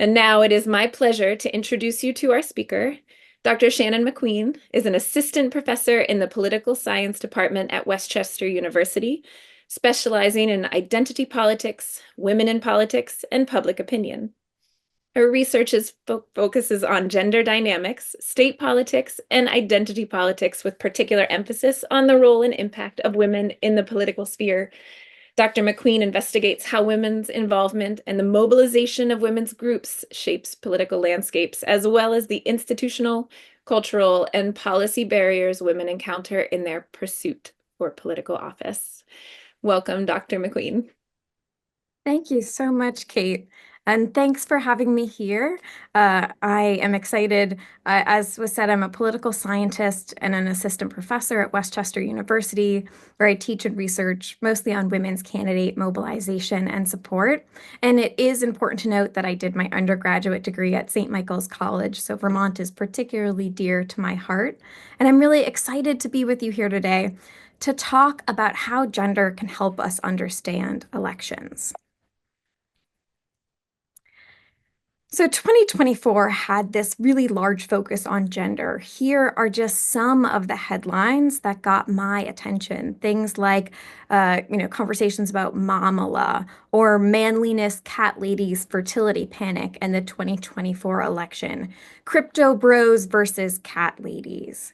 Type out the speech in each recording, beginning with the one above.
And now it is my pleasure to introduce you to our speaker. Dr. Shannon McQueen is an assistant professor in the political science department at Westchester University, specializing in identity politics, women in politics, and public opinion. Her research focuses on gender dynamics, state politics, and identity politics, with particular emphasis on the role and impact of women in the political sphere. Dr. McQueen investigates how women's involvement and the mobilization of women's groups shapes political landscapes, as well as the institutional, cultural, and policy barriers women encounter in their pursuit for political office. Welcome, Dr. McQueen. Thank you so much, Kate. And thanks for having me here. I am excited. As was said, I'm a political scientist and an assistant professor at Westchester University, where I teach and research mostly on women's candidate mobilization and support. And it is important to note that I did my undergraduate degree at St. Michael's College, so Vermont is particularly dear to my heart. And I'm really excited to be with you here today to talk about how gender can help us understand elections. So 2024 had this really large focus on gender. Here are just some of the headlines that got my attention. Things like, conversations about mamala or manliness, cat ladies, fertility panic, and the 2024 election, crypto bros versus cat ladies.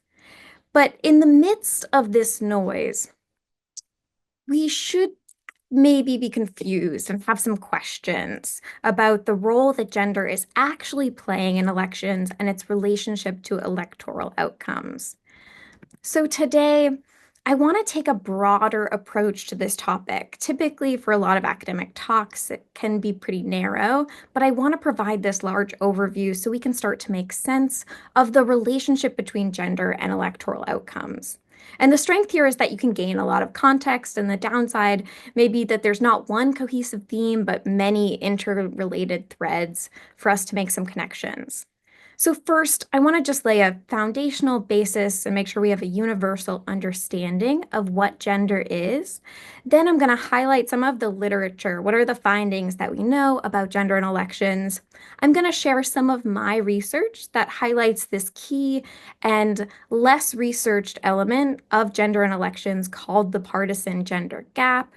But in the midst of this noise, we should maybe be confused and have some questions about the role that gender is actually playing in elections and its relationship to electoral outcomes. So today, I want to take a broader approach to this topic. Typically, for a lot of academic talks, it can be pretty narrow, but I want to provide this large overview so we can start to make sense of the relationship between gender and electoral outcomes. And the strength here is that you can gain a lot of context, and the downside may be that there's not one cohesive theme, but many interrelated threads for us to make some connections. So first, I want to just lay a foundational basis and make sure we have a universal understanding of what gender is. Then I'm going to highlight some of the literature. What are the findings that we know about gender in elections? I'm going to share some of my research that highlights this key and less researched element of gender in elections called the partisan gender gap.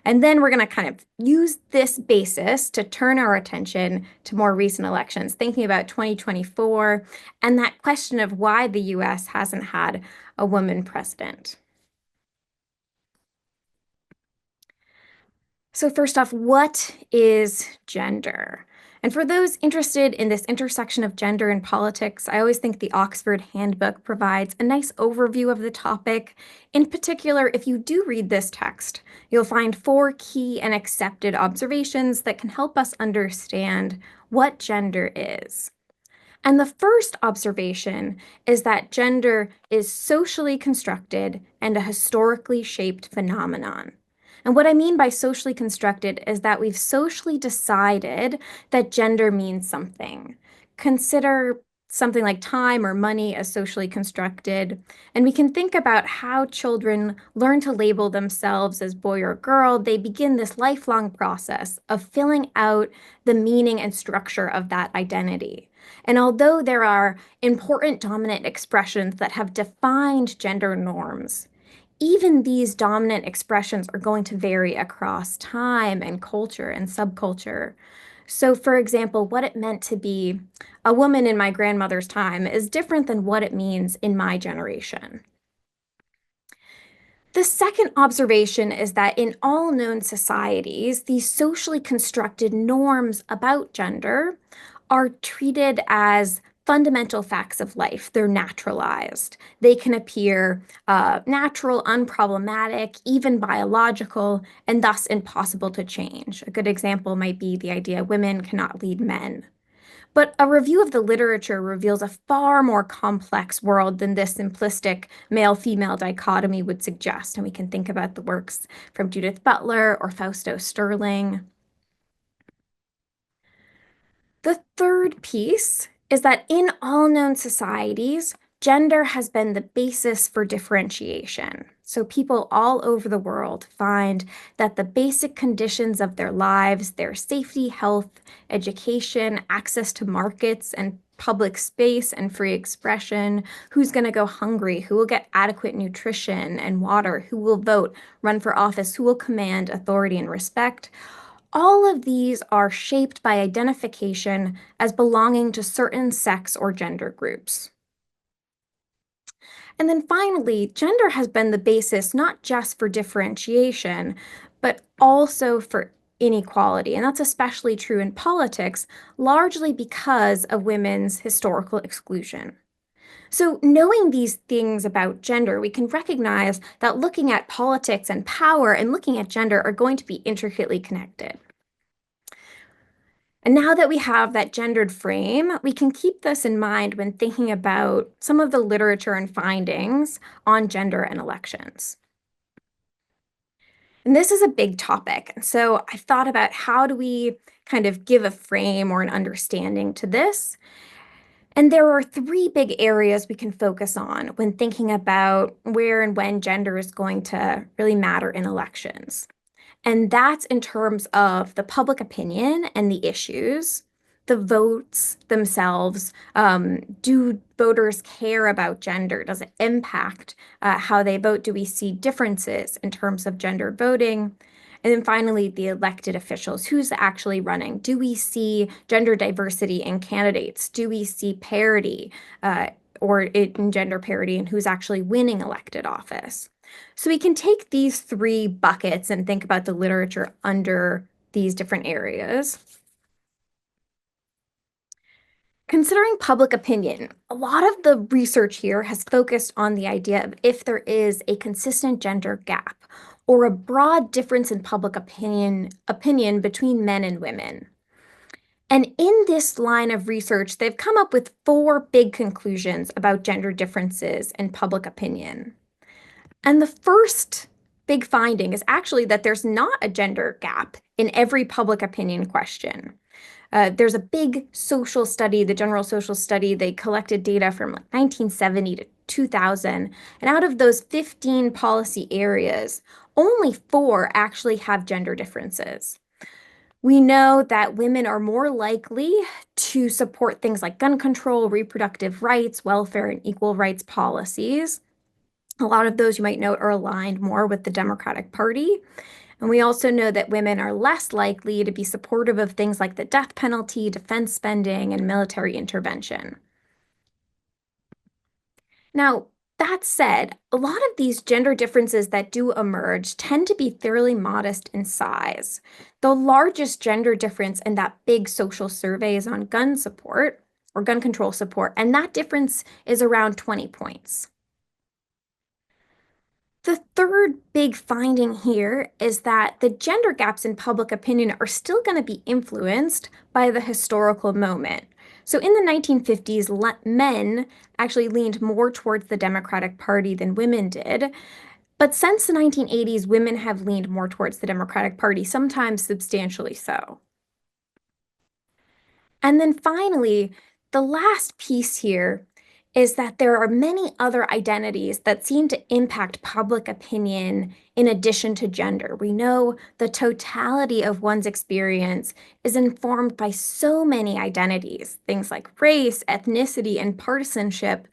And then we're going to kind of use this basis to turn our attention to more recent elections, thinking about 2024 and that question of why the US hasn't had a woman president. So first off, what is gender? And for those interested in this intersection of gender and politics, I always think the Oxford Handbook provides a nice overview of the topic. In particular, if you do read this text, you'll find 4 key and accepted observations that can help us understand what gender is. And the first observation is that gender is socially constructed and a historically shaped phenomenon. And what I mean by socially constructed is that we've socially decided that gender means something. Consider something like time or money as socially constructed. And we can think about how children learn to label themselves as boy or girl. They begin this lifelong process of filling out the meaning and structure of that identity. And although there are important dominant expressions that have defined gender norms, even these dominant expressions are going to vary across time and culture and subculture. So, for example, what it meant to be a woman in my grandmother's time is different than what it means in my generation. The second observation is that in all known societies, these socially constructed norms about gender are treated as fundamental facts of life. They're naturalized. They can appear natural, unproblematic, even biological, and thus impossible to change. A good example might be the idea women cannot lead men. But a review of the literature reveals a far more complex world than this simplistic male-female dichotomy would suggest. And we can think about the works from Judith Butler or Fausto Sterling. The third piece is that in all known societies, gender has been the basis for differentiation. So people all over the world find that the basic conditions of their lives, their safety, health, education, access to markets and public space and free expression, who's going to go hungry, who will get adequate nutrition and water, who will vote, run for office, who will command authority and respect. All of these are shaped by identification as belonging to certain sex or gender groups. And then finally, gender has been the basis not just for differentiation, but also for inequality. And that's especially true in politics, largely because of women's historical exclusion. So, knowing these things about gender, we can recognize that looking at politics and power and looking at gender are going to be intricately connected. And now that we have that gendered frame, we can keep this in mind when thinking about some of the literature and findings on gender and elections. And this is a big topic. So I thought about how do we kind of give a frame or an understanding to this? And there are three big areas we can focus on when thinking about where and when gender is going to really matter in elections. And that's in terms of the public opinion and the issues, the votes themselves. Do voters care about gender? Does it impact how they vote? Do we see differences in terms of gender voting? And then finally, the elected officials. Who's actually running? Do we see gender diversity in candidates? Do we see parity or in gender parity in who's actually winning elected office? So we can take these three buckets and think about the literature under these different areas. Considering public opinion, a lot of the research here has focused on the idea of if there is a consistent gender gap or a broad difference in public opinion between men and women. And in this line of research, they've come up with four big conclusions about gender differences in public opinion. And the first big finding is actually that there's not a gender gap in every public opinion question. There's a big social study, the General Social Study. They collected data from like 1970 to 2000. And out of those 15 policy areas, only four actually have gender differences. We know that women are more likely to support things like gun control, reproductive rights, welfare, and equal rights policies. A lot of those you might note are aligned more with the Democratic Party. And we also know that women are less likely to be supportive of things like the death penalty, defense spending, and military intervention. Now, that said, a lot of these gender differences that do emerge tend to be fairly modest in size. The largest gender difference in that big social survey is on gun support or gun control support, and that difference is around 20 points. The third big finding here is that the gender gaps in public opinion are still going to be influenced by the historical moment. So in the 1950s, men actually leaned more towards the Democratic Party than women did. But since the 1980s, women have leaned more towards the Democratic Party, sometimes substantially so. And then finally, the last piece here is that there are many other identities that seem to impact public opinion in addition to gender. We know the totality of one's experience is informed by so many identities, things like race, ethnicity, and partisanship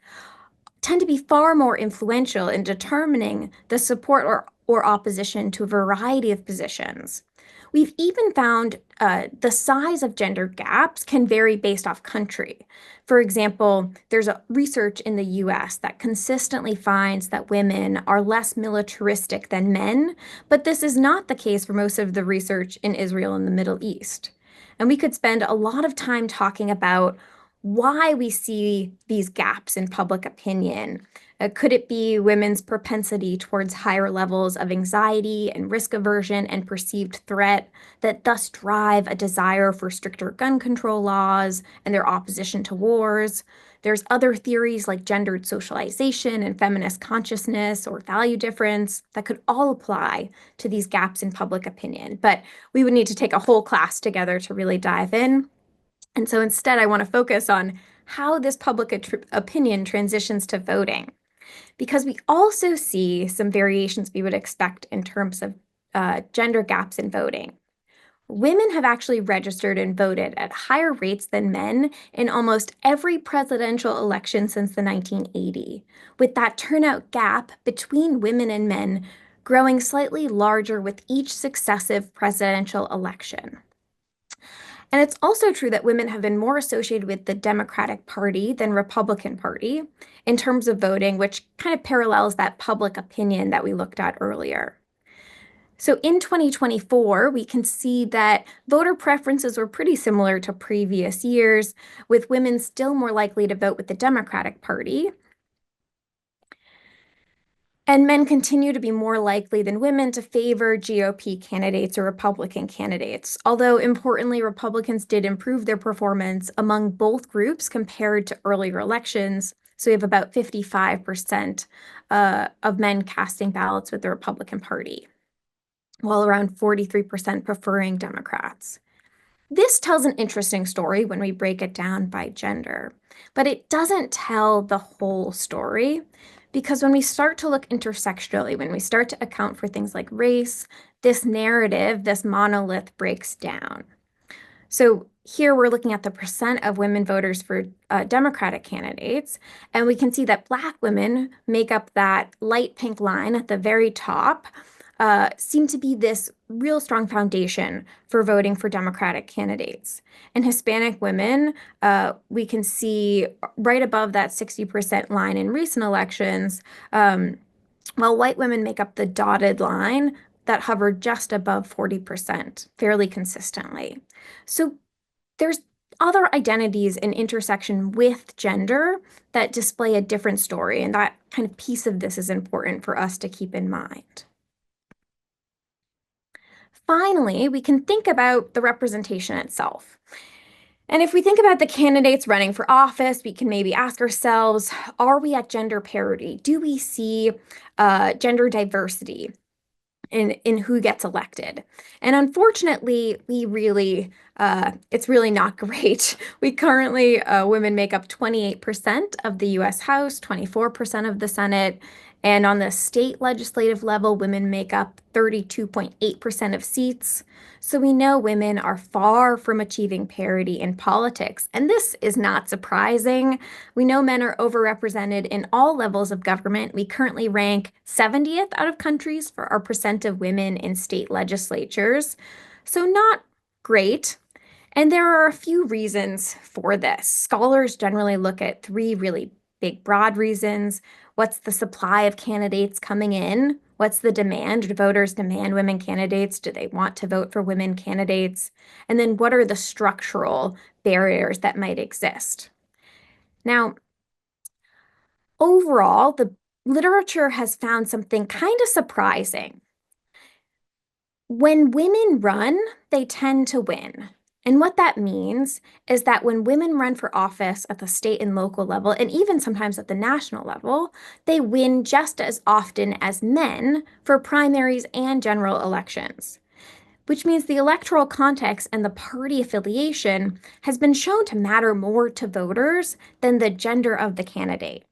tend to be far more influential in determining the support or opposition to a variety of positions. We've even found the size of gender gaps can vary based off country. For example, there's a research in the US that consistently finds that women are less militaristic than men, but this is not the case for most of the research in Israel and the Middle East. And we could spend a lot of time talking about why we see these gaps in public opinion. Could it be women's propensity towards higher levels of anxiety and risk aversion and perceived threat that thus drive a desire for stricter gun control laws and their opposition to wars? There's other theories like gendered socialization and feminist consciousness or value difference that could all apply to these gaps in public opinion. But we would need to take a whole class together to really dive in. And so instead, I want to focus on how this public opinion transitions to voting. because we also see some variations we would expect in terms of gender gaps in voting. Women have actually registered and voted at higher rates than men in almost every presidential election since the 1980s, with that turnout gap between women and men growing slightly larger with each successive presidential election. And it's also true that women have been more associated with the Democratic Party than Republican Party in terms of voting, which kind of parallels that public opinion that we looked at earlier. So in 2024, we can see that voter preferences were pretty similar to previous years, with women still more likely to vote with the Democratic Party. And men continue to be more likely than women to favor GOP candidates or Republican candidates. Although importantly, Republicans did improve their performance among both groups compared to earlier elections. So we have about 55% of men casting ballots with the Republican Party, while around 43% preferring Democrats. This tells an interesting story when we break it down by gender, but it doesn't tell the whole story because when we start to look intersectionally, when we start to account for things like race, this narrative, this monolith breaks down. So here we're looking at the percent of women voters for Democratic candidates, and we can see that Black women make up that light pink line at the very top, seem to be this real strong foundation for voting for Democratic candidates. And Hispanic women, we can see right above that 60% line in recent elections, while white women make up the dotted line that hovered just above 40% fairly consistently. So there's other identities in intersection with gender that display a different story, and that kind of piece of this is important for us to keep in mind. Finally, we can think about the representation itself. And if we think about the candidates running for office, we can maybe ask ourselves, are we at gender parity? Do we see gender diversity in who gets elected? And unfortunately, it's really not great. We currently, women make up 28% of the US House, 24% of the Senate, and on the state legislative level, women make up 32.8% of seats. So we know women are far from achieving parity in politics. And this is not surprising. We know men are overrepresented in all levels of government. We currently rank 70th out of countries for our percent of women in state legislatures. So not great. And there are a few reasons for this. Scholars generally look at three really big, broad reasons. What's the supply of candidates coming in? What's the demand? Do voters demand women candidates? Do they want to vote for women candidates? And then what are the structural barriers that might exist? Now, overall, the literature has found something kind of surprising. When women run, they tend to win. And what that means is that when women run for office at the state and local level, and even sometimes at the national level, they win just as often as men for primaries and general elections, which means the electoral context and the party affiliation has been shown to matter more to voters than the gender of the candidate.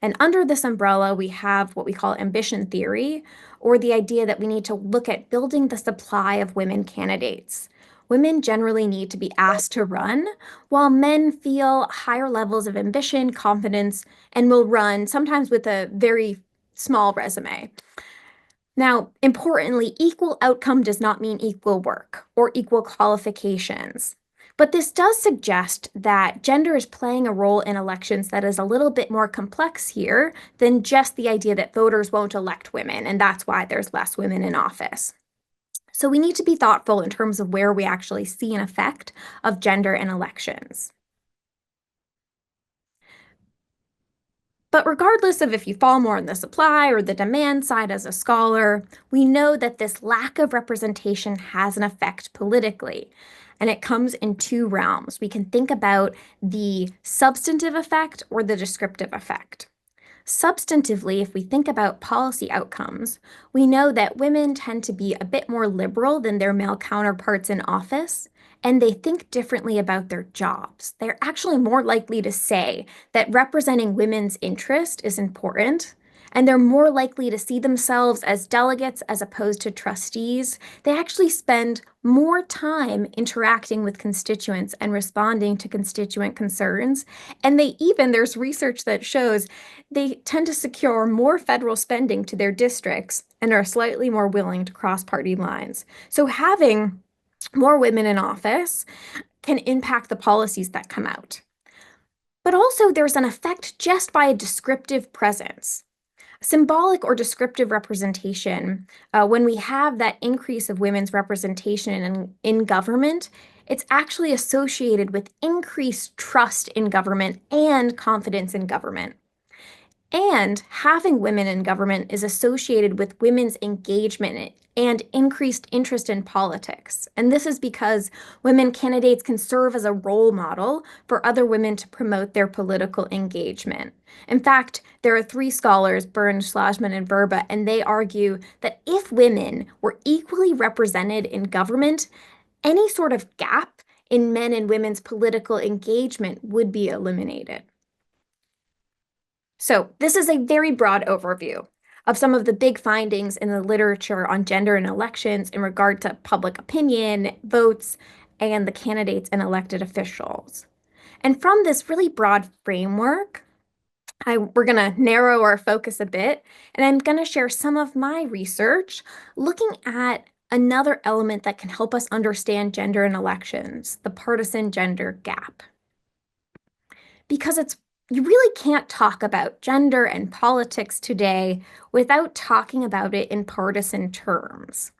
And under this umbrella, we have what we call ambition theory, or the idea that we need to look at building the supply of women candidates. Women generally need to be asked to run, while men feel higher levels of ambition, confidence, and will run sometimes with a very small resume. Now, importantly, equal outcome does not mean equal work or equal qualifications. But this does suggest that gender is playing a role in elections that is a little bit more complex here than just the idea that voters won't elect women, and that's why there's less women in office. So we need to be thoughtful in terms of where we actually see an effect of gender in elections. But regardless of if you fall more on the supply or the demand side as a scholar, we know that this lack of representation has an effect politically. And it comes in two realms. We can think about the substantive effect or the descriptive effect. Substantively, if we think about policy outcomes, we know that women tend to be a bit more liberal than their male counterparts in office, and they think differently about their jobs. They're actually more likely to say that representing women's interest is important, and they're more likely to see themselves as delegates as opposed to trustees. They actually spend more time interacting with constituents and responding to constituent concerns. And there's research that shows they tend to secure more federal spending to their districts and are slightly more willing to cross party lines. So having more women in office can impact the policies that come out. But also, there's an effect just by a descriptive presence. Symbolic or descriptive representation, when we have that increase of women's representation in government, it's actually associated with increased trust in government and confidence in government. And having women in government is associated with women's engagement and increased interest in politics. And this is because women candidates can serve as a role model for other women to promote their political engagement. In fact, there are three scholars, Burns, Schlafly, and Verba, and they argue that if women were equally represented in government, any sort of gap in men and women's political engagement would be eliminated. So, this is a very broad overview of some of the big findings in the literature on gender and elections in regard to public opinion, votes, and the candidates and elected officials. And from this really broad framework, we're going to narrow our focus a bit, and I'm going to share some of my research looking at another element that can help us understand gender in elections, the partisan gender gap. Because you really can't talk about gender and politics today without talking about it in partisan terms.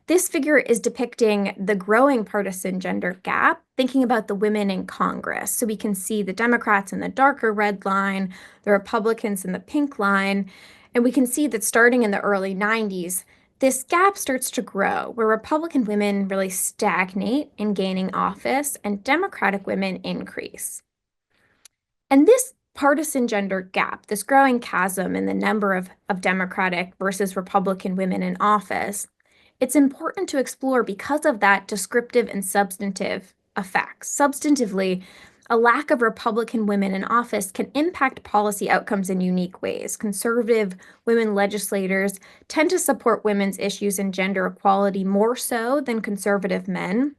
This figure is depicting the growing partisan gender gap, thinking about the women in Congress. So we can see the Democrats in the darker red line, the Republicans in the pink line, and we can see that starting in the early 90s, this gap starts to grow, where Republican women really stagnate in gaining office and Democratic women increase. And this partisan gender gap, this growing chasm in the number of Democratic versus Republican women in office, it's important to explore because of that descriptive and substantive effects. Substantively, a lack of Republican women in office can impact policy outcomes in unique ways. Conservative women legislators tend to support women's issues and gender equality more so than conservative men.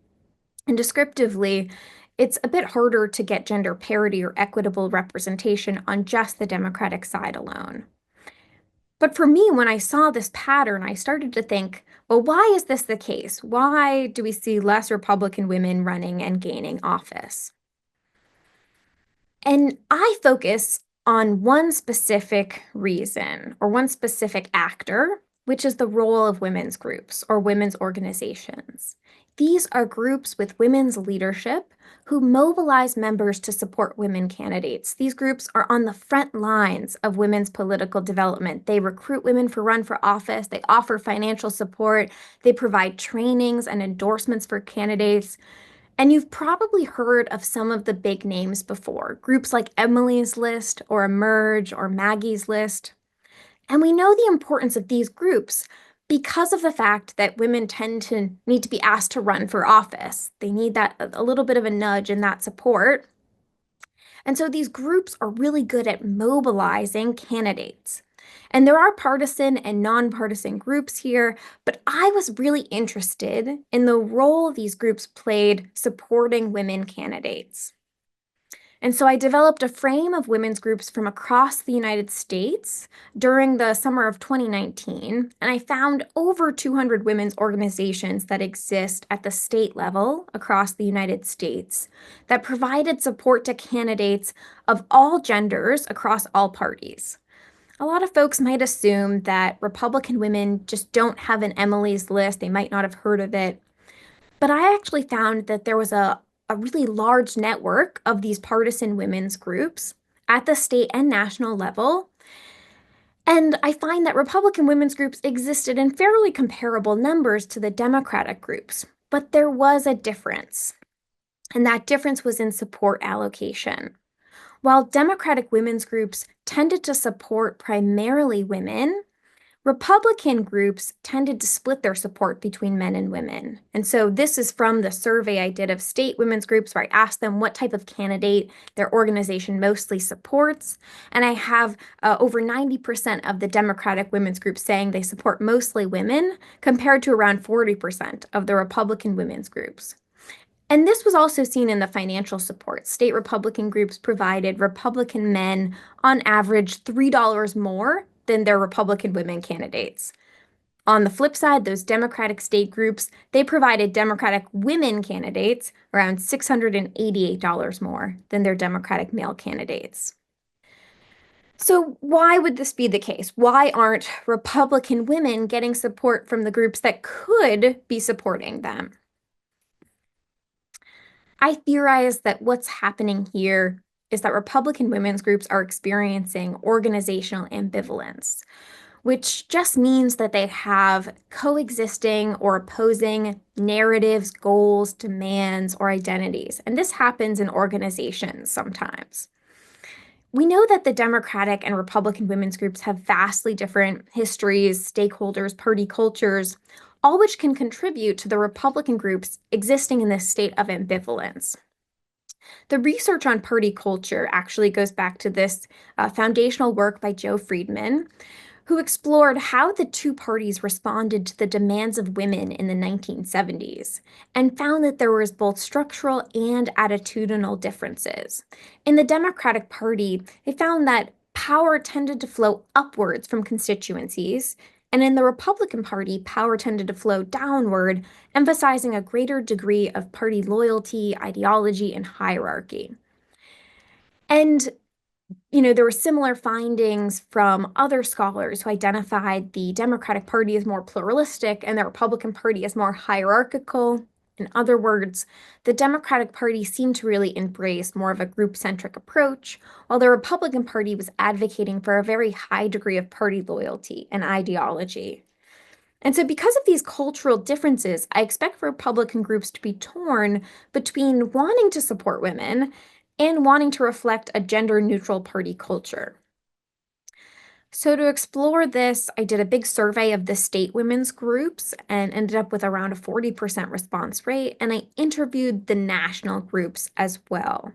And descriptively, it's a bit harder to get gender parity or equitable representation on just the Democratic side alone. But for me, when I saw this pattern, I started to think, well, why is this the case? Why do we see less Republican women running and gaining office? And I focus on one specific reason or one specific actor, which is the role of women's groups or women's organizations. These are groups with women's leadership who mobilize members to support women candidates. These groups are on the front lines of women's political development. They recruit women for run for office, they offer financial support, they provide trainings and endorsements for candidates. And you've probably heard of some of the big names before, groups like Emily's List or Emerge or Maggie's List. And we know the importance of these groups because of the fact that women tend to need to be asked to run for office. They need that a little bit of a nudge and that support. And so these groups are really good at mobilizing candidates. And there are partisan and nonpartisan groups here, but I was really interested in the role these groups played supporting women candidates. And so I developed a frame of women's groups from across the United States during the summer of 2019, and I found over 200 women's organizations that exist at the state level across the United States that provided support to candidates of all genders across all parties. A lot of folks might assume that Republican women just don't have an Emily's List. They might not have heard of it. But I actually found that there was a really large network of these partisan women's groups at the state and national level. And I find that Republican women's groups existed in fairly comparable numbers to the Democratic groups. But there was a difference. And that difference was in support allocation. While Democratic women's groups tended to support primarily women, Republican groups tended to split their support between men and women. And so this is from the survey I did of state women's groups where I asked them what type of candidate their organization mostly supports. And I have over 90% of the Democratic women's groups saying they support mostly women, compared to around 40% of the Republican women's groups. And this was also seen in the financial support. State Republican groups provided Republican men, on average, $3 more than their Republican women candidates. On the flip side, those Democratic state groups, they provided Democratic women candidates around $688 more than their Democratic male candidates. So, why would this be the case? Why aren't Republican women getting support from the groups that could be supporting them? I theorize that what's happening here is that Republican women's groups are experiencing organizational ambivalence, which just means that they have coexisting or opposing narratives, goals, demands, or identities. And this happens in organizations sometimes. We know that the Democratic and Republican women's groups have vastly different histories, stakeholders, party cultures, all which can contribute to the Republican groups existing in this state of ambivalence. The research on party culture actually goes back to this foundational work by Joe Friedman, who explored how the two parties responded to the demands of women in the 1970s and found that there was both structural and attitudinal differences. In the Democratic Party, they found that power tended to flow upwards from constituencies, and in the Republican Party, power tended to flow downward, emphasizing a greater degree of party loyalty, ideology, and hierarchy. And there were similar findings from other scholars who identified the Democratic Party as more pluralistic and the Republican Party as more hierarchical. In other words, the Democratic Party seemed to really embrace more of a group-centric approach, while the Republican Party was advocating for a very high degree of party loyalty and ideology. And so, because of these cultural differences, I expect Republican groups to be torn between wanting to support women and wanting to reflect a gender-neutral party culture. So, to explore this, I did a big survey of the state women's groups and ended up with around a 40% response rate. And I interviewed the national groups as well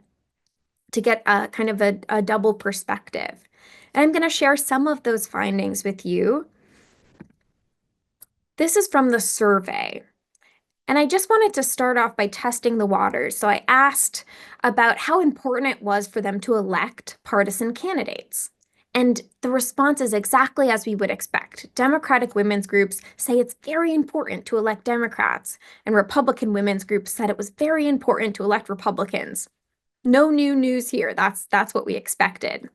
to get a kind of a double perspective. And I'm going to share some of those findings with you. This is from the survey. And I just wanted to start off by testing the waters. So I asked about how important it was for them to elect partisan candidates. And the response is exactly as we would expect. Democratic women's groups say it's very important to elect Democrats, and Republican women's groups said it was very important to elect Republicans. No new news here. That's what we expected.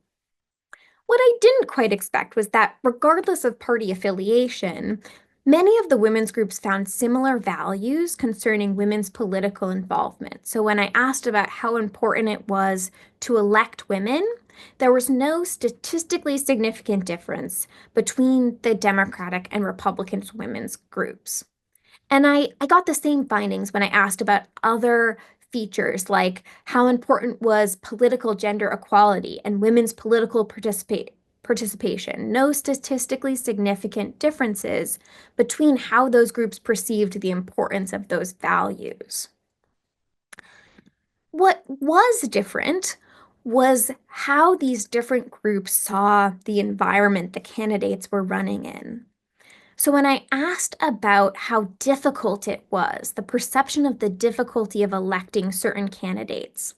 What I didn't quite expect was that, regardless of party affiliation, many of the women's groups found similar values concerning women's political involvement. So when I asked about how important it was to elect women, there was no statistically significant difference between the Democratic and Republican women's groups. And I got the same findings when I asked about other features like how important was political gender equality and women's political participation. No statistically significant differences between how those groups perceived the importance of those values. What was different was how these different groups saw the environment the candidates were running in. So when I asked about how difficult it was, the perception of the difficulty of electing certain candidates,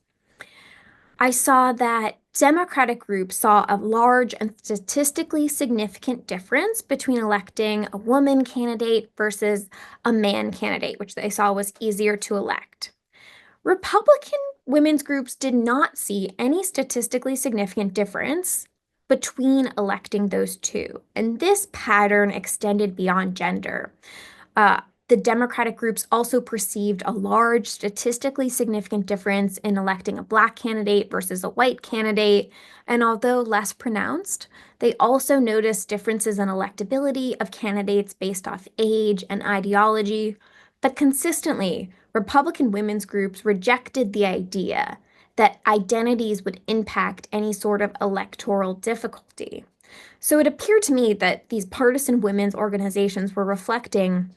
I saw that Democratic groups saw a large and statistically significant difference between electing a woman candidate versus a man candidate, which they saw was easier to elect. Republican women's groups did not see any statistically significant difference between electing those two. And this pattern extended beyond gender. The Democratic groups also perceived a large, statistically significant difference in electing a Black candidate versus a white candidate. And although less pronounced, they also noticed differences in electability of candidates based off age and ideology. But consistently, Republican women's groups rejected the idea that identities would impact any sort of electoral difficulty. So it appeared to me that these partisan women's organizations were reflecting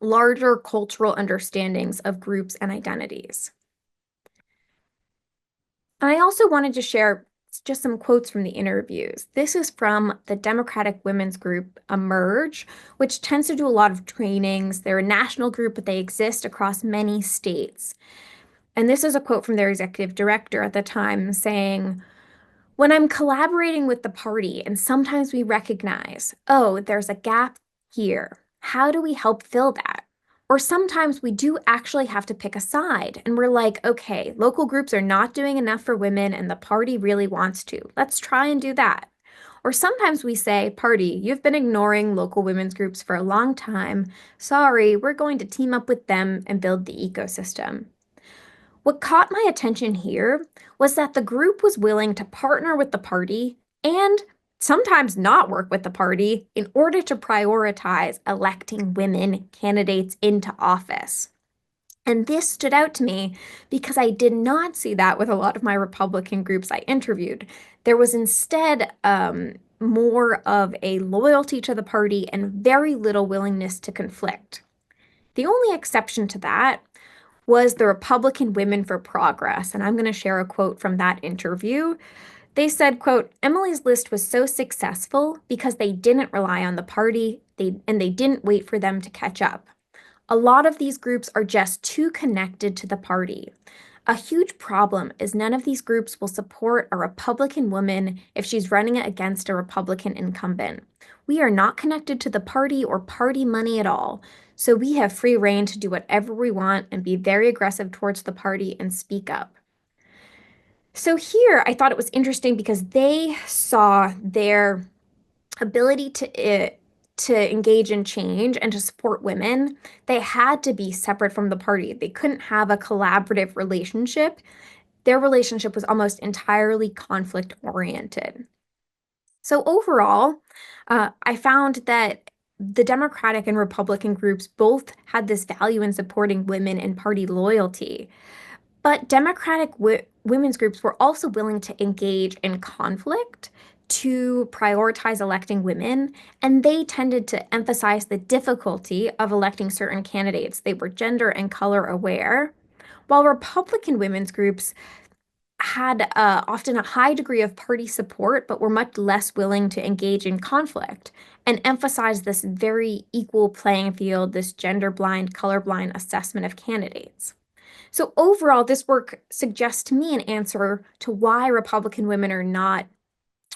larger cultural understandings of groups and identities. And I also wanted to share just some quotes from the interviews. This is from the Democratic women's group Emerge, which tends to do a lot of trainings. They're a national group, but they exist across many states. And this is a quote from their executive director at the time saying, when I'm collaborating with the party and sometimes we recognize, oh, there's a gap here. How do we help fill that? Or sometimes we do actually have to pick a side and we're like, okay, local groups are not doing enough for women and the party really wants to. Let's try and do that. Or sometimes we say, party, you've been ignoring local women's groups for a long time. Sorry, we're going to team up with them and build the ecosystem. What caught my attention here was that the group was willing to partner with the party and sometimes not work with the party in order to prioritize electing women candidates into office. And this stood out to me because I did not see that with a lot of my Republican groups I interviewed. There was instead more of a loyalty to the party and very little willingness to conflict. The only exception to that was the Republican Women for Progress. And I'm going to share a quote from that interview. They said, quote, Emily's list was so successful because they didn't rely on the party and they didn't wait for them to catch up. A lot of these groups are just too connected to the party. A huge problem is none of these groups will support a Republican woman if she's running against a Republican incumbent. We are not connected to the party or party money at all, so we have free rein to do whatever we want and be very aggressive towards the party and speak up. So here I thought it was interesting because they saw their ability to engage in change and to support women, they had to be separate from the party. They couldn't have a collaborative relationship. Their relationship was almost entirely conflict oriented. So overall, I found that the Democratic and Republican groups both had this value in supporting women and party loyalty. But Democratic women's groups were also willing to engage in conflict to prioritize electing women, and they tended to emphasize the difficulty of electing certain candidates. They were gender and color aware, while Republican women's groups had often a high degree of party support, but were much less willing to engage in conflict and emphasize this very equal playing field, this gender blind, color blind assessment of candidates. So overall, this work suggests to me an answer to why Republican women are not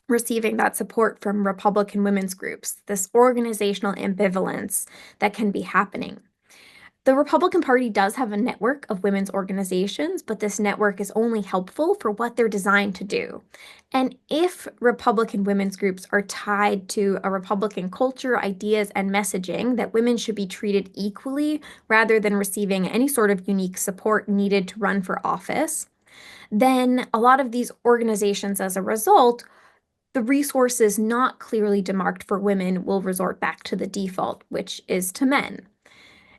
receiving that support from Republican women's groups, this organizational ambivalence that can be happening. The Republican Party does have a network of women's organizations, but this network is only helpful for what they're designed to do. And if Republican women's groups are tied to a Republican culture, ideas, and messaging that women should be treated equally rather than receiving any sort of unique support needed to run for office, then a lot of these organizations, as a result, the resources not clearly demarked for women will resort back to the default, which is to men.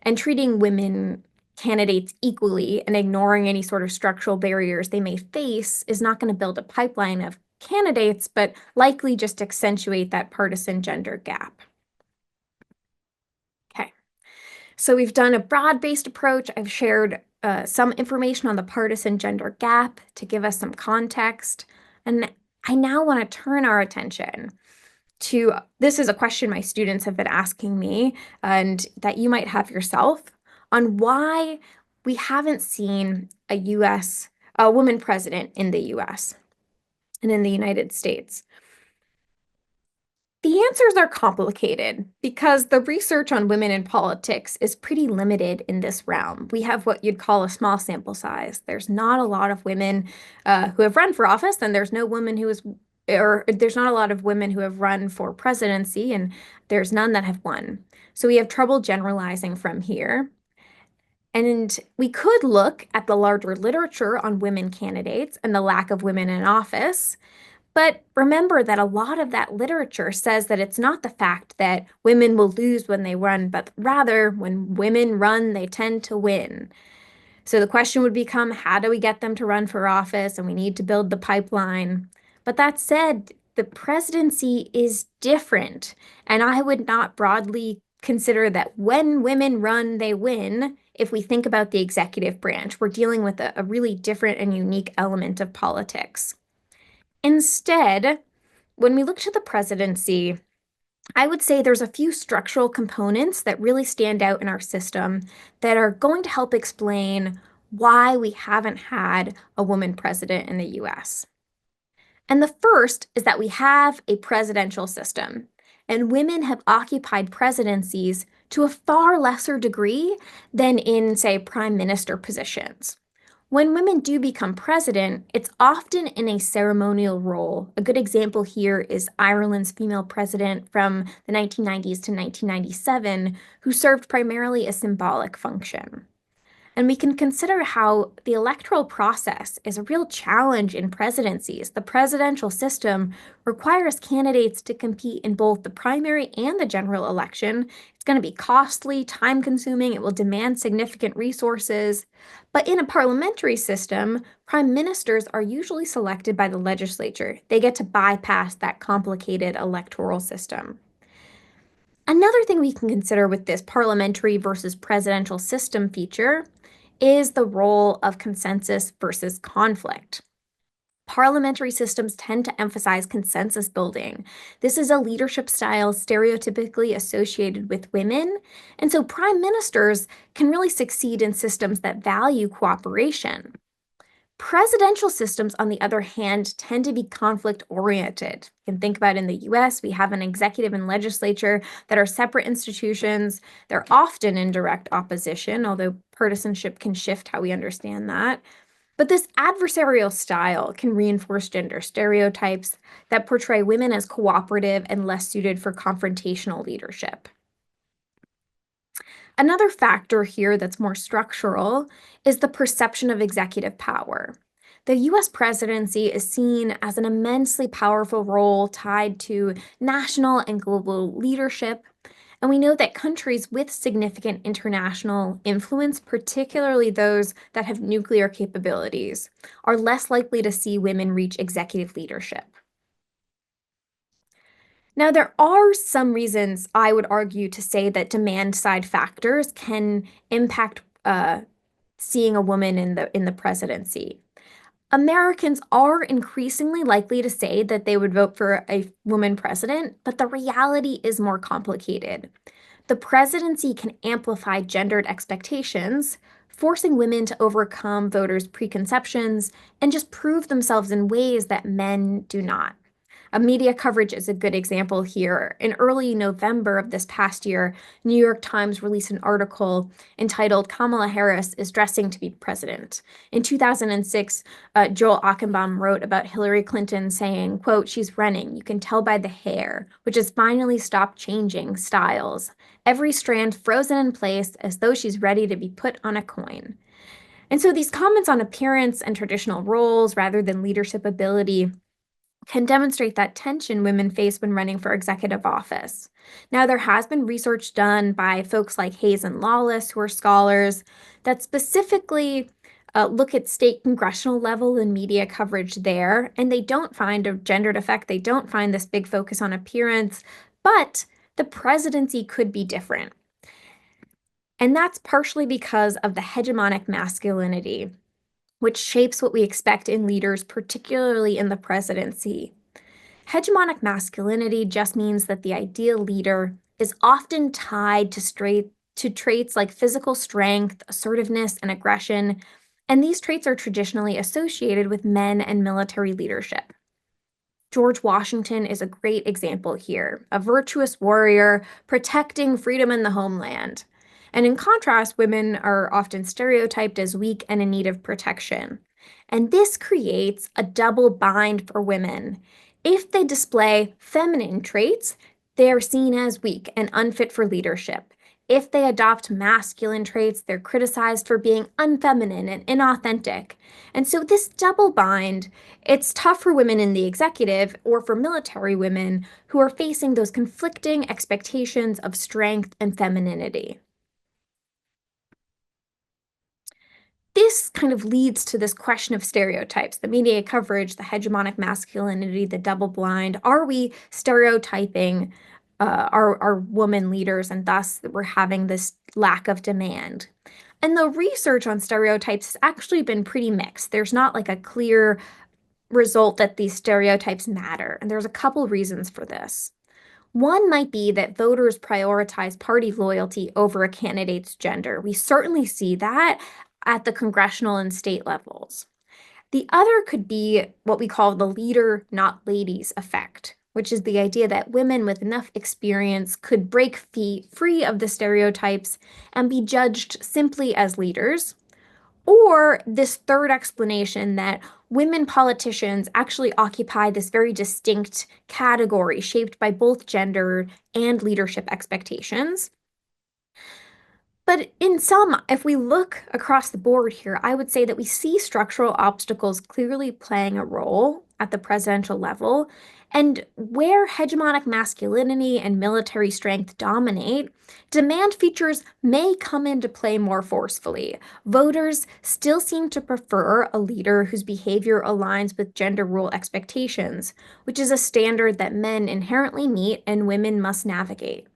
And treating women candidates equally and ignoring any sort of structural barriers they may face is not going to build a pipeline of candidates, but likely just accentuate that partisan gender gap. Okay, so we've done a broad-based approach. I've shared some information on the partisan gender gap to give us some context. And I now want to turn our attention to, this is a question my students have been asking me and that you might have yourself, on why we haven't seen a woman president in the US and in the United States. The answers are complicated because the research on women in politics is pretty limited in this realm. We have what you'd call a small sample size. There's not a lot of women who have run for office, and there's no woman who is, or there's not a lot of women who have run for presidency, and there's none that have won. So we have trouble generalizing from here. And we could look at the larger literature on women candidates and the lack of women in office. But remember that a lot of that literature says that it's not the fact that women will lose when they run, but rather when women run, they tend to win. So the question would become, how do we get them to run for office? And we need to build the pipeline. But that said, the presidency is different. And I would not broadly consider that when women run, they win. If we think about the executive branch, we're dealing with a really different and unique element of politics. Instead, when we look to the presidency, I would say there's a few structural components that really stand out in our system that are going to help explain why we haven't had a woman president in the US. And the first is that we have a presidential system, and women have occupied presidencies to a far lesser degree than in, say, prime minister positions. When women do become president, it's often in a ceremonial role. A good example here is Ireland's female president from the 1990s to 1997, who served primarily a symbolic function. And we can consider how the electoral process is a real challenge in presidencies. The presidential system requires candidates to compete in both the primary and the general election. It's going to be costly, time consuming, it will demand significant resources. But in a parliamentary system, prime ministers are usually selected by the legislature. They get to bypass that complicated electoral system. Another thing we can consider with this parliamentary versus presidential system feature is the role of consensus versus conflict. Parliamentary systems tend to emphasize consensus building. This is a leadership style stereotypically associated with women, and so prime ministers can really succeed in systems that value cooperation. Presidential systems, on the other hand, tend to be conflict-oriented. You can think about in the US, we have an executive and legislature that are separate institutions. They're often in direct opposition, although partisanship can shift how we understand that. But this adversarial style can reinforce gender stereotypes that portray women as cooperative and less suited for confrontational leadership. Another factor here that's more structural is the perception of executive power. The US presidency is seen as an immensely powerful role tied to national and global leadership. And we know that countries with significant international influence, particularly those that have nuclear capabilities, are less likely to see women reach executive leadership. Now, there are some reasons I would argue to say that demand side factors can impact seeing a woman in the presidency. Americans are increasingly likely to say that they would vote for a woman president, but the reality is more complicated. The presidency can amplify gendered expectations, forcing women to overcome voters' preconceptions and just prove themselves in ways that men do not. Media coverage is a good example here. In early November of this past year, New York Times released an article entitled "Kamala Harris is Dressing to be President." In 2006, Joel Achenbaum wrote about Hillary Clinton saying, quote, "She's running. You can tell by the hair, which has finally stopped changing styles. Every strand frozen in place as though she's ready to be put on a coin." And so these comments on appearance and traditional roles rather than leadership ability can demonstrate that tension women face when running for executive office. Now, there has been research done by folks like Hayes and Lawless, who are scholars, that specifically look at state congressional level and media coverage there, and they don't find a gendered effect. They don't find this big focus on appearance, but the presidency could be different. And that's partially because of the hegemonic masculinity, which shapes what we expect in leaders, particularly in the presidency. Hegemonic masculinity just means that the ideal leader is often tied to traits like physical strength, assertiveness, and aggression, and these traits are traditionally associated with men and military leadership. George Washington is a great example here, a virtuous warrior protecting freedom in the homeland. And in contrast, women are often stereotyped as weak and in need of protection. And this creates a double bind for women. If they display feminine traits, they are seen as weak and unfit for leadership. If they adopt masculine traits, they're criticized for being unfeminine and inauthentic. And so this double bind, it's tough for women in the executive or for military women who are facing those conflicting expectations of strength and femininity. kind of leads to this question of stereotypes, the media coverage, the hegemonic masculinity, the double blind. Are we stereotyping our woman leaders, and thus we're having this lack of demand? And the research on stereotypes has actually been pretty mixed. There's not like a clear result that these stereotypes matter, and there's a couple reasons for this. One might be that voters prioritize party loyalty over a candidate's gender. We certainly see that at the congressional and state levels. The other could be what we call the leader, not ladies effect, which is the idea that women with enough experience could break free of the stereotypes and be judged simply as leaders. Or this third explanation that women politicians actually occupy this very distinct category shaped by both gender and leadership expectations. But in sum, if we look across the board here, I would say that we see structural obstacles clearly playing a role at the presidential level. And where hegemonic masculinity and military strength dominate, demand features may come into play more forcefully. Voters still seem to prefer a leader whose behavior aligns with gender role expectations, which is a standard that men inherently meet and women must navigate.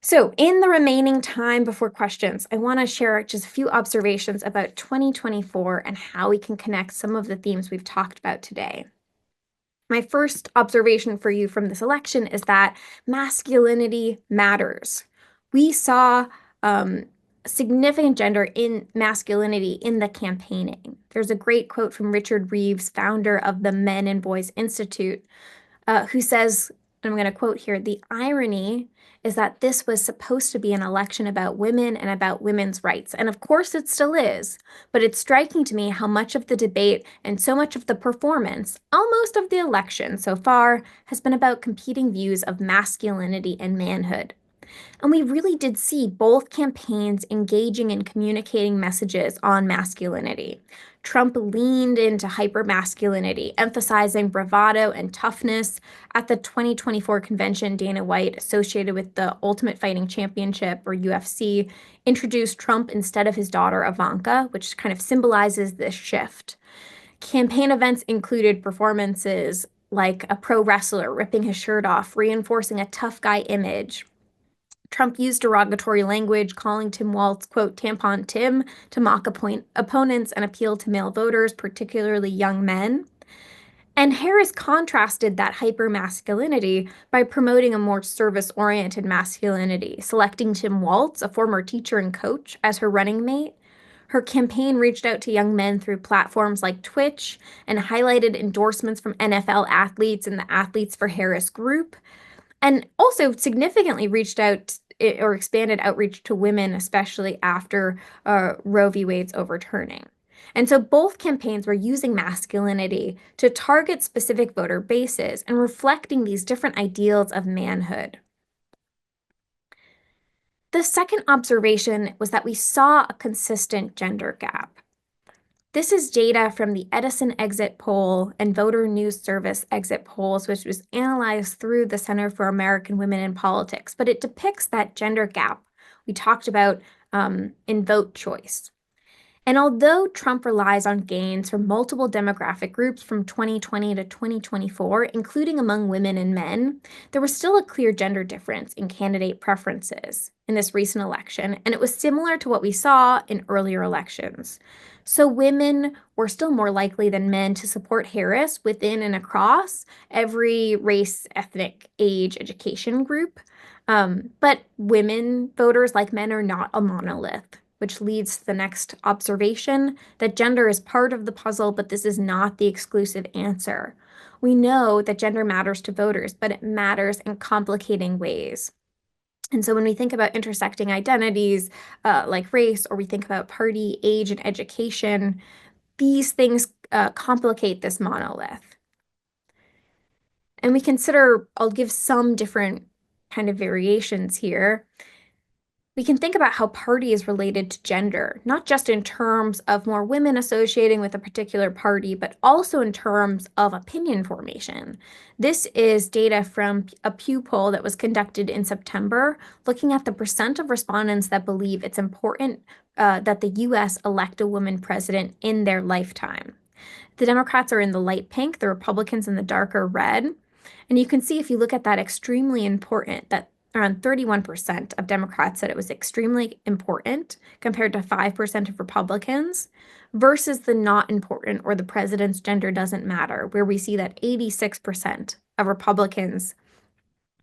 So, in the remaining time before questions, I want to share just a few observations about 2024 and how we can connect some of the themes we've talked about today. My first observation for you from this election is that masculinity matters. We saw significant gender in masculinity in the campaigning. There's a great quote from Richard Reeves, founder of the Men and Boys Institute, who says, and I'm going to quote here, the irony is that this was supposed to be an election about women and about women's rights. And of course it still is, but it's striking to me how much of the debate and so much of the performance, almost of the election so far, has been about competing views of masculinity and manhood. And we really did see both campaigns engaging in communicating messages on masculinity. Trump leaned into hypermasculinity, emphasizing bravado and toughness. At the 2024 convention, Dana White, associated with the Ultimate Fighting Championship, or UFC, introduced Trump instead of his daughter Ivanka, which kind of symbolizes this shift. Campaign events included performances like a pro wrestler ripping his shirt off, reinforcing a tough guy image. Trump used derogatory language, calling Tim Walz, quote, tampon Tim, to mock opponents and appeal to male voters, particularly young men. And Harris contrasted that hypermasculinity by promoting a more service-oriented masculinity, selecting Tim Walz, a former teacher and coach, as her running mate. Her campaign reached out to young men through platforms like Twitch and highlighted endorsements from NFL athletes and the Athletes for Harris group, and also significantly reached out or expanded outreach to women, especially after Roe v. Wade's overturning. And so both campaigns were using masculinity to target specific voter bases and reflecting these different ideals of manhood. The second observation was that we saw a consistent gender gap. This is data from the Edison exit poll and Voter News Service exit polls, which was analyzed through the Center for American Women in Politics, but it depicts that gender gap we talked about in vote choice. And although Trump relies on gains from multiple demographic groups from 2020 to 2024, including among women and men, there was still a clear gender difference in candidate preferences in this recent election, and it was similar to what we saw in earlier elections. So women were still more likely than men to support Harris within and across every race, ethnic, age, education group. But women voters, like men, are not a monolith, which leads to the next observation that gender is part of the puzzle, but this is not the exclusive answer. We know that gender matters to voters, but it matters in complicating ways. And so when we think about intersecting identities like race, or we think about party, age, and education, these things complicate this monolith. And we consider, I'll give some different kind of variations here. We can think about how party is related to gender, not just in terms of more women associating with a particular party, but also in terms of opinion formation. This is data from a Pew poll that was conducted in September, looking at the percent of respondents that believe it's important that the US elect a woman president in their lifetime. The Democrats are in the light pink, the Republicans in the darker red. And you can see if you look at that extremely important, that around 31% of Democrats said it was extremely important compared to 5% of Republicans versus the not important or the president's gender doesn't matter, where we see that 86% of Republicans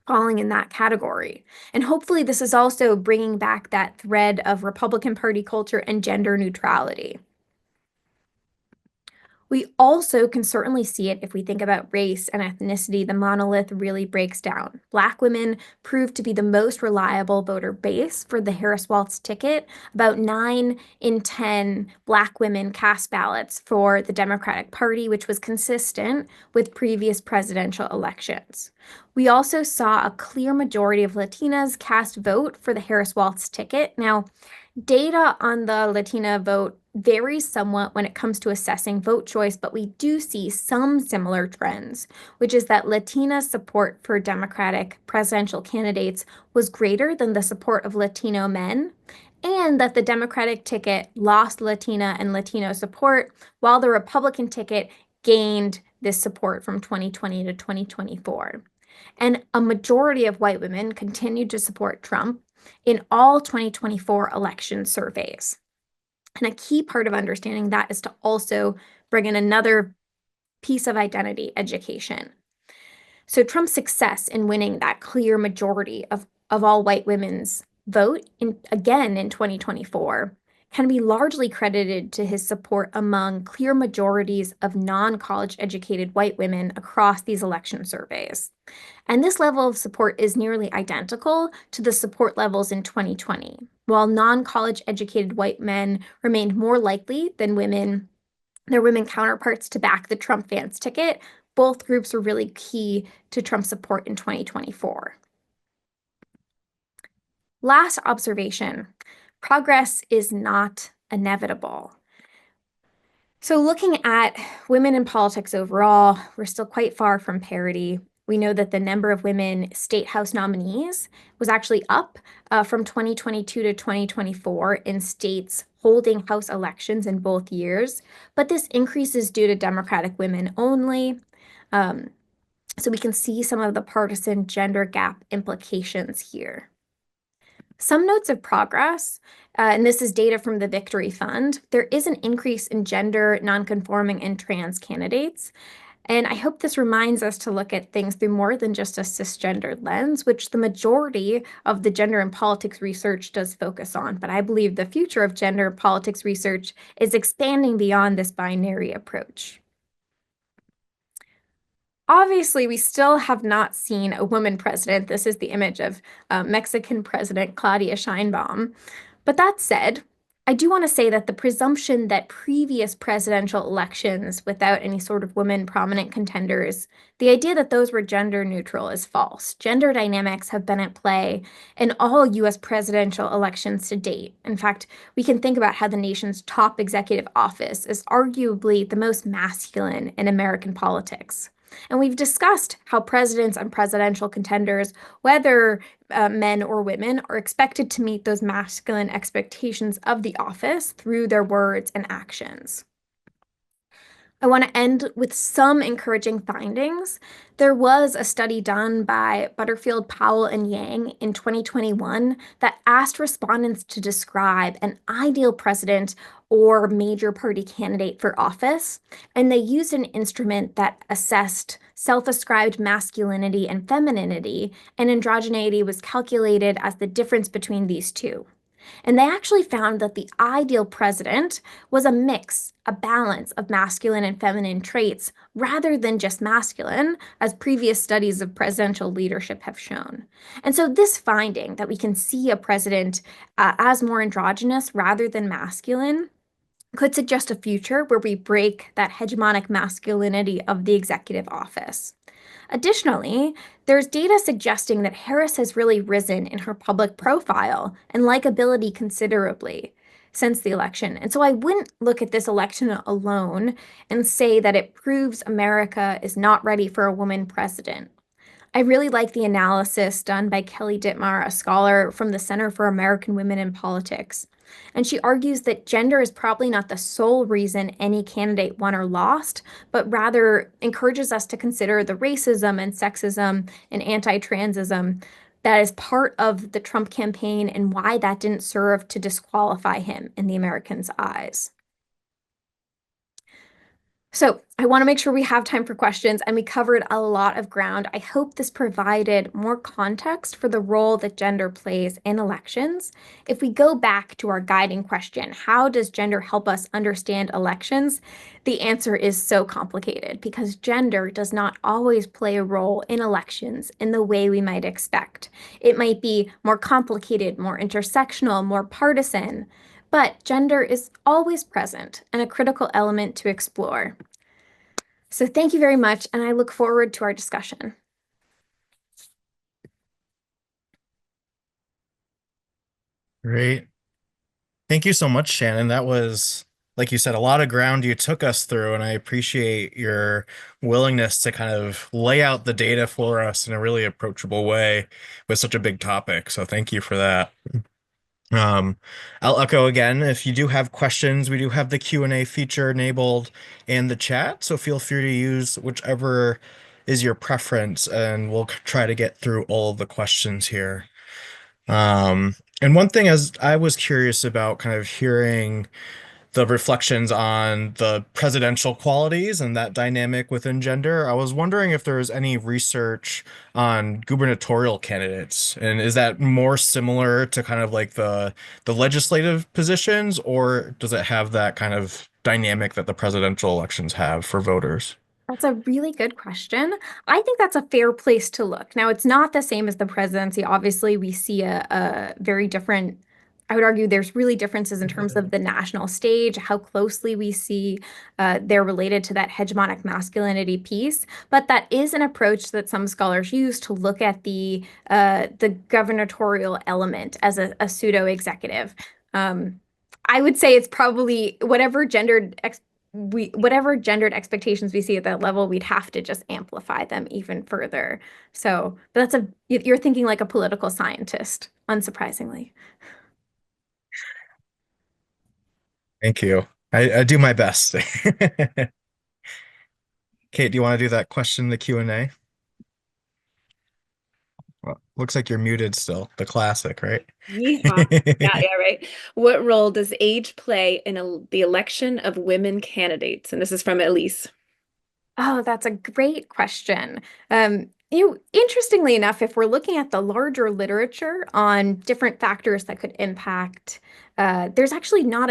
falling in that category. And hopefully, this is also bringing back that thread of Republican Party culture and gender neutrality. We also can certainly see it if we think about race and ethnicity. The monolith really breaks down. Black women proved to be the most reliable voter base for the Harris-Walz ticket. About 9 in 10 Black women cast ballots for the Democratic Party, which was consistent with previous presidential elections. We also saw a clear majority of Latinas cast vote for the Harris-Walz ticket. Now, data on the Latina vote varies somewhat when it comes to assessing vote choice, but we do see some similar trends, which is that Latina support for Democratic presidential candidates was greater than the support of Latino men, and that the Democratic ticket lost Latina and Latino support, while the Republican ticket gained this support from 2020 to 2024. And a majority of white women continued to support Trump in all 2024 election surveys. And a key part of understanding that is to also bring in another piece of identity education. So Trump's success in winning that clear majority of all white women's vote again in 2024 can be largely credited to his support among clear majorities of non-college educated white women across these election surveys. And this level of support is nearly identical to the support levels in 2020. While non-college educated white men remained more likely than their women counterparts to back the Trump Vance ticket, both groups were really key to Trump's support in 2024. Last observation, progress is not inevitable. So looking at women in politics overall, we're still quite far from parity. We know that the number of women state house nominees was actually up from 2022 to 2024 in states holding house elections in both years, but this increase is due to Democratic women only. So we can see some of the partisan gender gap implications here. Some notes of progress, and this is data from the Victory Fund. There is an increase in gender, nonconforming, and trans candidates. And I hope this reminds us to look at things through more than just a cisgendered lens, which the majority of the gender and politics research does focus on. But I believe the future of gender politics research is expanding beyond this binary approach. Obviously, we still have not seen a woman president. This is the image of Mexican President Claudia Sheinbaum. But that said, I do want to say that the presumption that previous presidential elections without any sort of women prominent contenders, the idea that those were gender neutral is false. Gender dynamics have been at play in all US presidential elections to date. In fact, we can think about how the nation's top executive office is arguably the most masculine in American politics. And we've discussed how presidents and presidential contenders, whether men or women, are expected to meet those masculine expectations of the office through their words and actions. I want to end with some encouraging findings. There was a study done by Butterfield, Powell, and Yang in 2021 that asked respondents to describe an ideal president or major party candidate for office, and they used an instrument that assessed self-ascribed masculinity and femininity, and androgeneity was calculated as the difference between these two. And they actually found that the ideal president was a mix, a balance of masculine and feminine traits rather than just masculine, as previous studies of presidential leadership have shown. And so, this finding that we can see a president as more androgynous rather than masculine could suggest a future where we break that hegemonic masculinity of the executive office. Additionally, there's data suggesting that Harris has really risen in her public profile and likability considerably since the election. And so I wouldn't look at this election alone and say that it proves America is not ready for a woman president. I really like the analysis done by Kelly Dittmar, a scholar from the Center for American Women in Politics. And she argues that gender is probably not the sole reason any candidate won or lost, but rather encourages us to consider the racism and sexism and anti-transism that is part of the Trump campaign and why that didn't serve to disqualify him in the Americans' eyes. So I want to make sure we have time for questions, and we covered a lot of ground. I hope this provided more context for the role that gender plays in elections. If we go back to our guiding question, how does gender help us understand elections? The answer is so complicated because gender does not always play a role in elections in the way we might expect. It might be more complicated, more intersectional, more partisan, but gender is always present and a critical element to explore. So thank you very much, and I look forward to our discussion. Great. Thank you so much, Shannon. That was, like you said, a lot of ground you took us through, and I appreciate your willingness to kind of lay out the data for us in a really approachable way with such a big topic. So thank you for that. Um, I'll echo again, if you do have questions, we do have the Q&A feature enabled in the chat, so feel free to use whichever is your preference, and we'll try to get through all of the questions here. And one thing as I was curious about kind of hearing the reflections on the presidential qualities and that dynamic within gender, I was wondering if there was any research on gubernatorial candidates, and is that more similar to kind of like the legislative positions, or does it have that kind of dynamic that the presidential elections have for voters? That's a really good question. I think that's a fair place to look. Now, it's not the same as the presidency. Obviously, we see a very different, I would argue there's really differences in terms of the national stage, how closely we see they're related to that hegemonic masculinity piece. But that is an approach that some scholars use to look at the gubernatorial element as a pseudo executive. I would say it's probably whatever gendered expectations we see at that level, we'd have to just amplify them even further. So you're thinking like a political scientist, unsurprisingly. Thank you. I do my best. Kate, do you want to do that question in the Q&A? Well, looks like you're muted still. The classic, right? Yeehaw. Yeah, yeah, right. What role does age play in the election of women candidates? And this is from Elise. Oh, that's a great question. Interestingly enough, if we're looking at the larger literature on different factors that could impact, there's actually not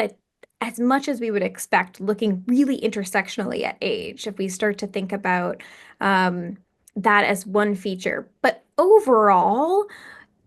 as much as we would expect looking really intersectionally at age if we start to think about that as one feature. But overall,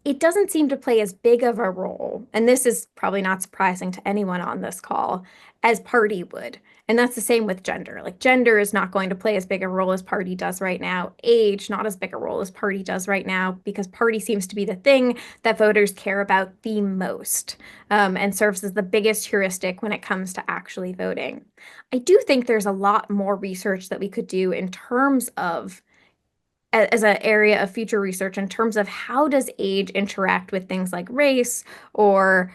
it doesn't seem to play as big of a role, and this is probably not surprising to anyone on this call, as party would. And that's the same with gender. Like gender is not going to play as big a role as party does right now. Age, not as big a role as party does right now, because party seems to be the thing that voters care about the most, and serves as the biggest heuristic when it comes to actually voting. I do think there's a lot more research that we could do in terms of as an area of future research in terms of how does age interact with things like race or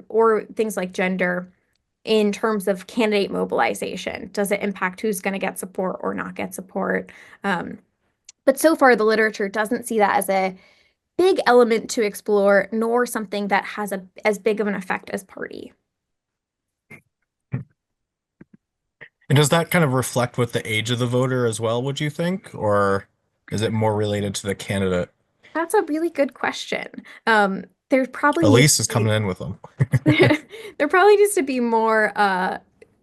or things like gender in terms of candidate mobilization. Does it impact who's going to get support or not get support? But so far, the literature doesn't see that as a big element to explore, nor something that has as big of an effect as party. And does that kind of reflect with the age of the voter as well, would you think? Or is it more related to the candidate? That's a really good question. There probably needs Elise to is be coming in with them. there probably needs to be more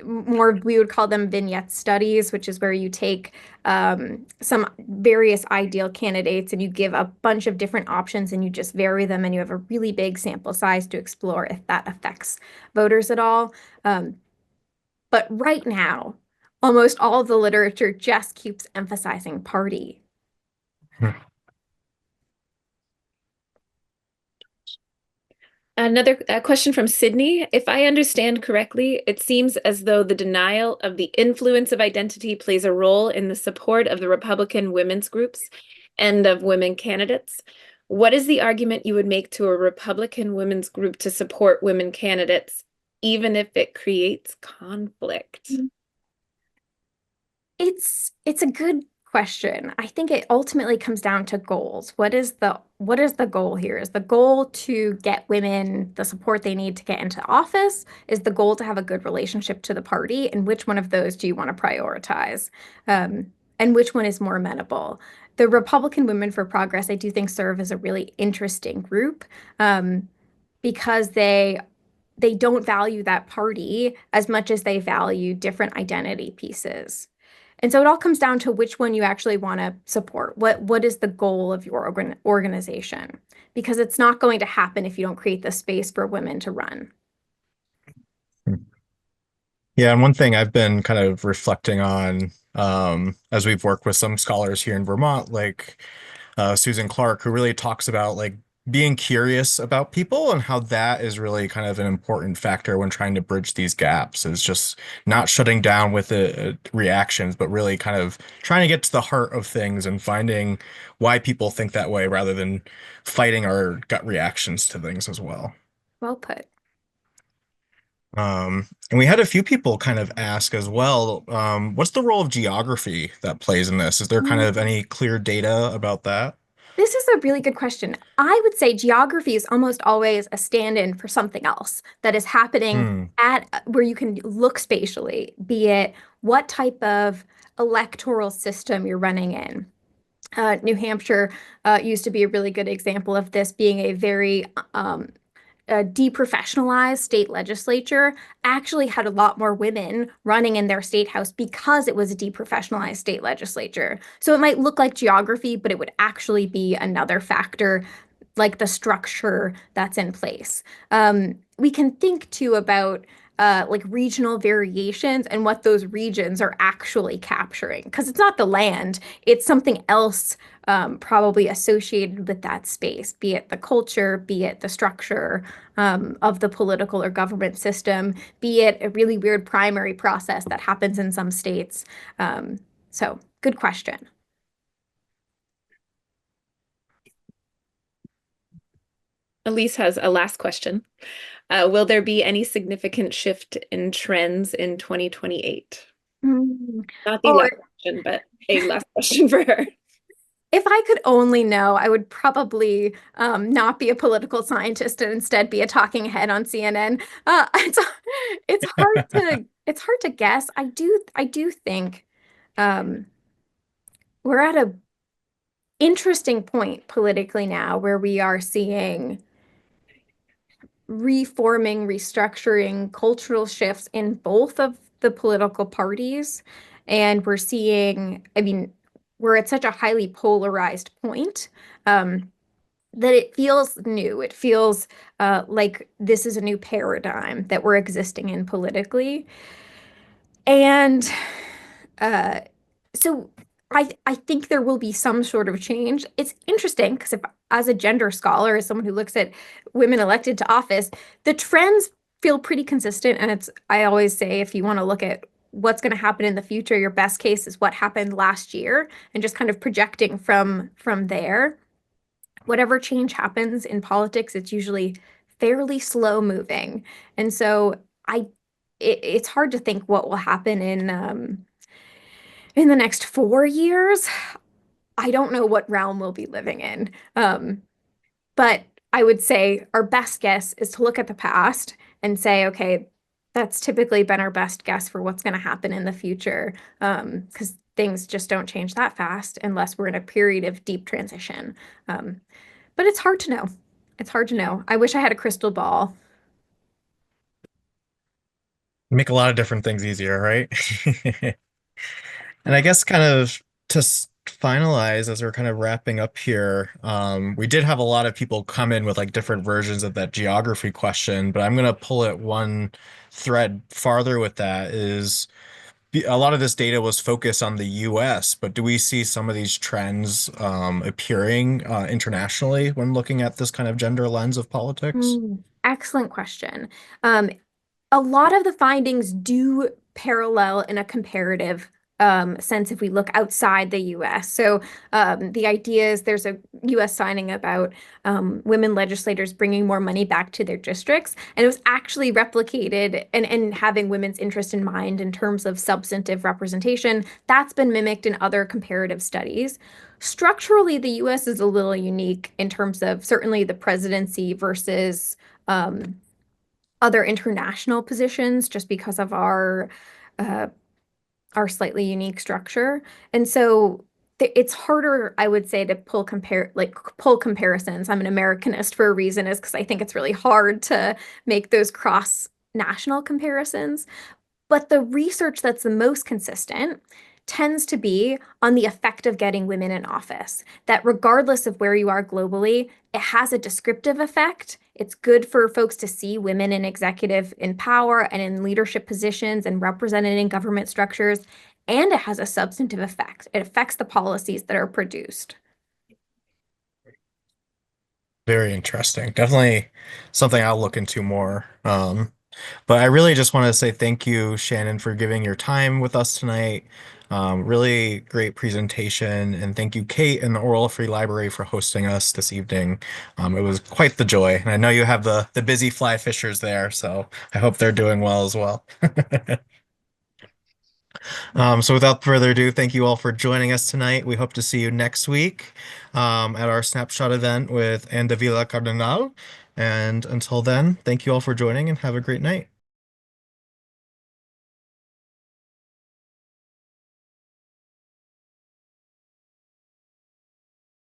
we would call them vignette studies, which is where you take some various ideal candidates and you give a bunch of different options and you just vary them and you have a really big sample size to explore if that affects voters at all. But right now, almost all of the literature just keeps emphasizing party. Another question from Sydney. If I understand correctly, it seems as though the denial of the influence of identity plays a role in the support of the Republican women's groups and of women candidates. What is the argument you would make to a Republican women's group to support women candidates, even if it creates conflict? It's a good question. I think it ultimately comes down to goals. What is the goal here? Is the goal to get women the support they need to get into office? Is the goal to have a good relationship to the party? And which one of those do you want to prioritize? And which one is more amenable? The Republican Women for Progress, I do think serve as a really interesting group, because they don't value that party as much as they value different identity pieces. And so it all comes down to which one you actually want to support. What is the goal of your organization? Because it's not going to happen if you don't create the space for women to run. Yeah, and one thing I've been kind of reflecting on, as we've worked with some scholars here in Vermont, like Susan Clark, who really talks about like being curious about people and how that is really kind of an important factor when trying to bridge these gaps, is just not shutting down with the reactions, but really kind of trying to get to the heart of things and finding why people think that way rather than fighting our gut reactions to things as well. Well put. And we had a few people kind of ask as well, what's the role of geography that plays in this? Is there kind of any clear data about that? This is a really good question. I would say geography is almost always a stand-in for something else that is happening Hmm. at where you can look spatially, be it what type of electoral system you're running in. New Hampshire used to be a really good example of this being a very deprofessionalized state legislature, actually had a lot more women running in their state house because it was a deprofessionalized state legislature. So it might look like geography, but it would actually be another factor, like the structure that's in place. We can think too about like regional variations and what those regions are actually capturing, because it's not the land, it's something else, probably associated with that space, be it the culture, be it the structure of the political or government system, be it a really weird primary process that happens in some states. So, good question. Elise has a last question. Will there be any significant shift in trends in 2028? Mm. Not the Oh, last question, but a last question for her. if I could only know, I would probably not be a political scientist and instead be a talking head on CNN. It's hard to guess. I do think um, we're at a interesting point politically now where we are seeing reforming, restructuring, cultural shifts in both of the political parties. And we're seeing, I mean, we're at such a highly polarized point, that it feels new. It feels like this is a new paradigm that we're existing in politically. And uh, so I think there will be some sort of change. It's interesting because if, as a gender scholar, as someone who looks at women elected to office, the trends feel pretty consistent. And I always say, if you want to look at what's going to happen in the future, your best case is what happened last year, and just kind of projecting from there. Whatever change happens in politics, it's usually fairly slow moving. And so it's hard to think what will happen in the next 4 years. I don't know what realm we'll be living in. But I would say our best guess is to look at the past and say, okay, that's typically been our best guess for what's going to happen in the future. Because things just don't change that fast unless we're in a period of deep transition. But it's hard to know. It's hard to know. I wish I had a crystal ball. Make a lot of different things easier, right? And I guess kind of to finalize as we're kind of wrapping up here, we did have a lot of people come in with like different versions of that geography question, but I'm going to pull it one thread farther with that is a lot of this data was focused on the US, but do we see some of these trends appearing internationally when looking at this kind of gender lens of politics? Excellent question. Um, a lot of the findings do parallel in a comparative sense if we look outside the US. So the idea is there's a US signing about women legislators bringing more money back to their districts. And it was actually replicated and having women's interest in mind in terms of substantive representation. That's been mimicked in other comparative studies. Structurally, the US is a little unique in terms of certainly the presidency versus um, other international positions just because of uh, our slightly unique structure. And so it's harder, I would say, to pull comparisons. I'm an Americanist for a reason, is because I think it's really hard to make those cross national comparisons. But the research that's the most consistent tends to be on the effect of getting women in office. That regardless of where you are globally, it has a descriptive effect. It's good for folks to see women in executive in power and in leadership positions and represented in government structures. And it has a substantive effect. It affects the policies that are produced. Very interesting. Definitely something I'll look into more. But I really just want to say thank you, Shannon, for giving your time with us tonight. Really great presentation. And thank you, Kate, and the Oral Free Library for hosting us this evening. It was quite the joy. And I know you have the busy fly fishers there, so I hope they're doing well as well. So without further ado, thank you all for joining us tonight. We hope to see you next week at our snapshot event with Anne de Villa Cardenal. And until then, thank you all for joining and have a great night.